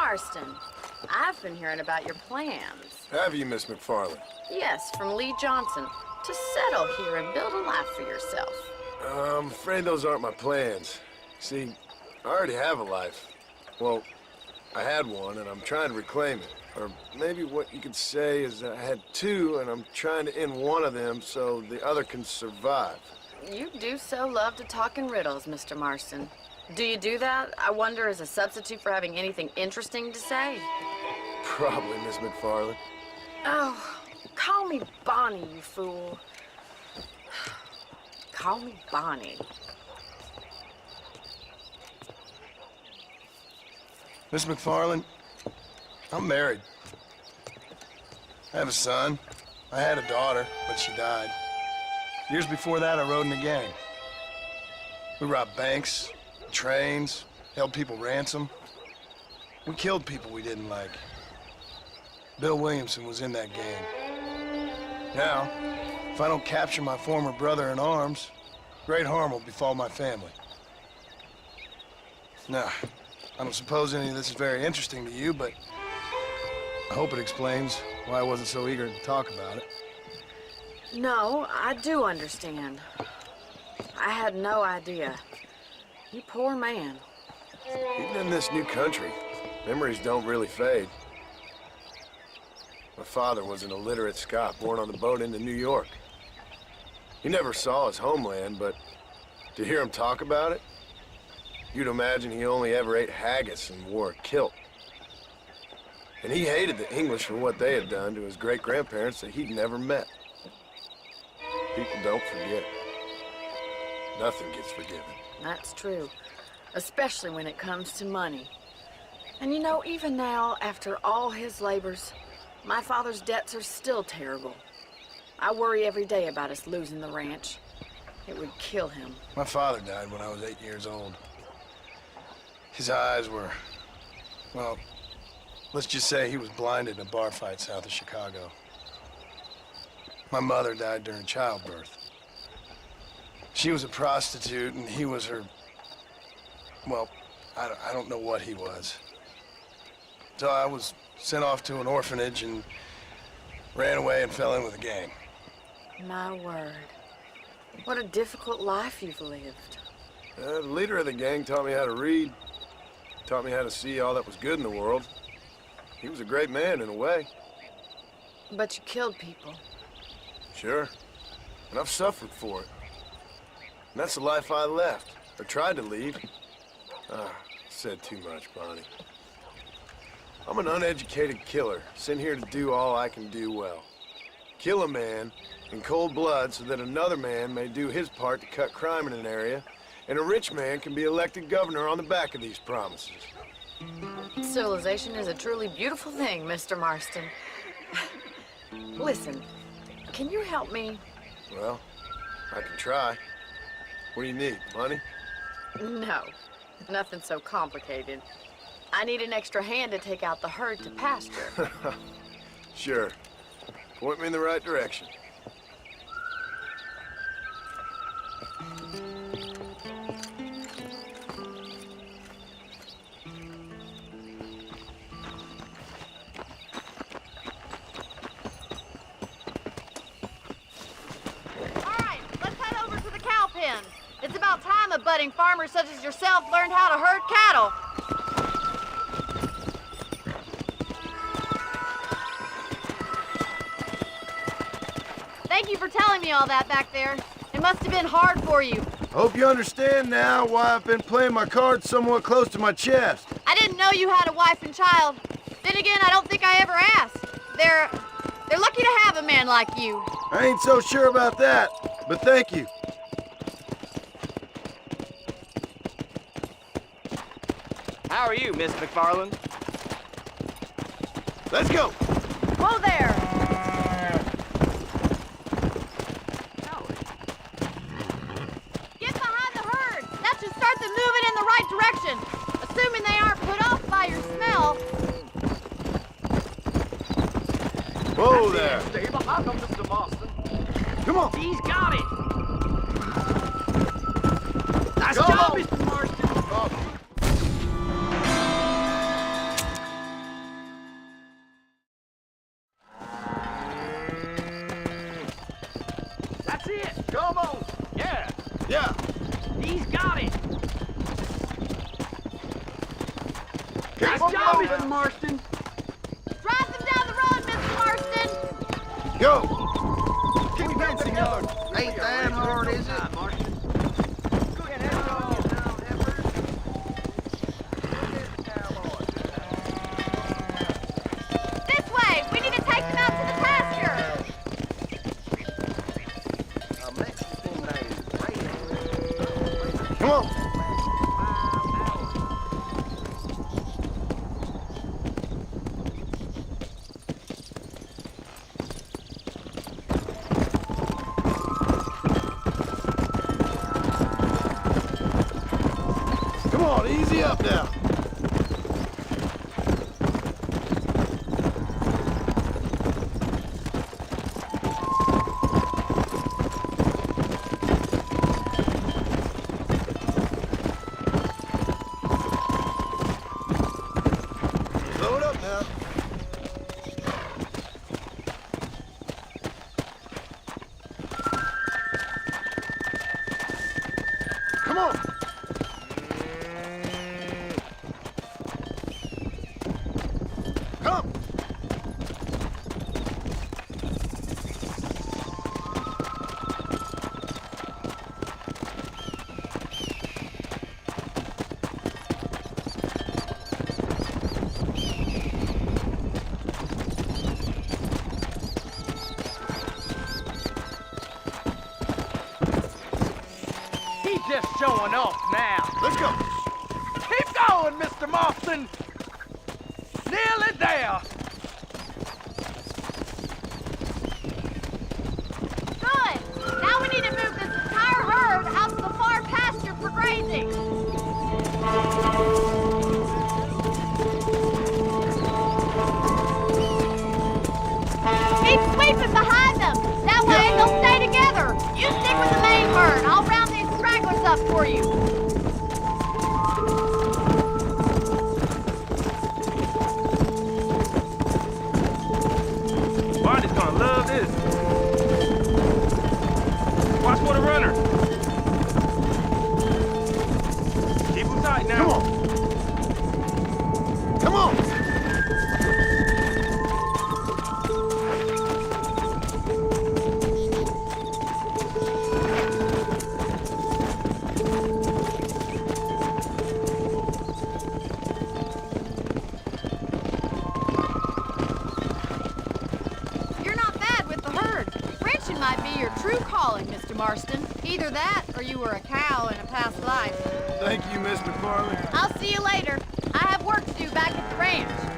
Marston. I've been hearing about your plans. Have you, Miss McFarland? Yes, from Lee Johnson. To settle here and build a life for yourself. I'm afraid those aren't my plans. See, I already have a life. Well, I had one, and I'm trying to reclaim it. Or maybe what you could say is that I had two, and I'm trying to end one of them so the other can survive. You do so love to talk in riddles, Mr. Marston. Do you do that, I wonder, as a substitute for having anything interesting to say? Probably, Miss McFarland. Oh, call me Bonnie, you fool. Call me Bonnie. Miss McFarland, I'm married. I have a son. I had a daughter, but she died. Years before that, I rode in a gang. We robbed banks, trains, held people ransom. We killed people we didn't like. Bill Williamson was in that gang. Now, if I don't capture my former brother in arms, great harm will befall my family. Now, I don't suppose any of this is very interesting to you, but I hope it explains why I wasn't so eager to talk about it. No, I do understand. I had no idea. You poor man. Even in this new country, memories don't really fade. My father was an illiterate Scot born on the boat into New York. He never saw his homeland, but to hear him talk about it, you'd imagine he only ever ate haggis and wore a kilt. And he hated the English for what they had done to his great-grandparents that he'd never met. People don't forget. Nothing gets forgiven. That's true, especially when it comes to money. And you know, even now, after all his labors, my father's debts are still terrible. I worry every day about us losing the ranch. It would kill him. My father died when I was 8 years old. His eyes were, well, let's just say he was blinded in a bar fight south of Chicago. My mother died during childbirth. She was a prostitute, and he was her, well, I don't know what he was. So I was sent off to an orphanage and ran away and fell in with a gang. My word. What a difficult life you've lived. The leader of the gang taught me how to read, taught me how to see all that was good in the world. He was a great man in a way. But you killed people. Sure. And I've suffered for it. And that's the life I left, or tried to lead. Said too much, Bonnie. I'm an uneducated killer, sent here to do all I can do well. Kill a man in cold blood so that another man may do his part to cut crime in an area, and a rich man can be elected governor on the back of these promises. Civilization is a truly beautiful thing, Mr. Marston. Listen, can you help me? Well, I can try. What do you need, money? No, nothing so complicated. I need an extra hand to take out the herd to pasture. Sure. Point me in the right direction. It's about time a budding farmer such as yourself learned how to herd cattle. Thank you for telling me all that back there. It must have been hard for you. Hope you understand now why I've been playing my cards somewhat close to my chest. I didn't know you had a wife and child. Then again, I don't think I ever asked. They're lucky to have a man like you. I ain't so sure about that, but thank you. How are you, Miss McFarland? Let's go! Whoa there! Get behind the herd! That should start them moving in the right direction. Assuming they aren't put off by your smell. Whoa there! Stay behind them, Mr. Marston. Come on! He's got it! Nice Go! job, Mr. Marston! Come on. Yeah. Yeah. He's got it. Keep Nice job, moving. Mr. Marston. Drive them down the road, Mr. Marston! Go. Keep going, senor. Ain't that hard, is it? Marston. This way! We need to take them out to the pasture! A Mexican named Ray. Come on. Come on, easy up now. Load up now. Come on. Come. He's just showing off now. Let's go. Keep going, Mr. Marston. Nearly there. Good! Now we need to move this entire herd out to the far pasture for grazing. Keep sweeping behind them. That way they'll stay together. You stick with the main herd. I'll round these stragglers up for you. Barney's gonna love this. Watch for the runner. Keep him tight now. Come on. Come on. You're not bad with the herd. Ranching might be your true calling, Mr. Marston. Either that, or you were a cow in a past life. Thank you, Miss McFarland. I'll see you later. I have work to do back at the ranch.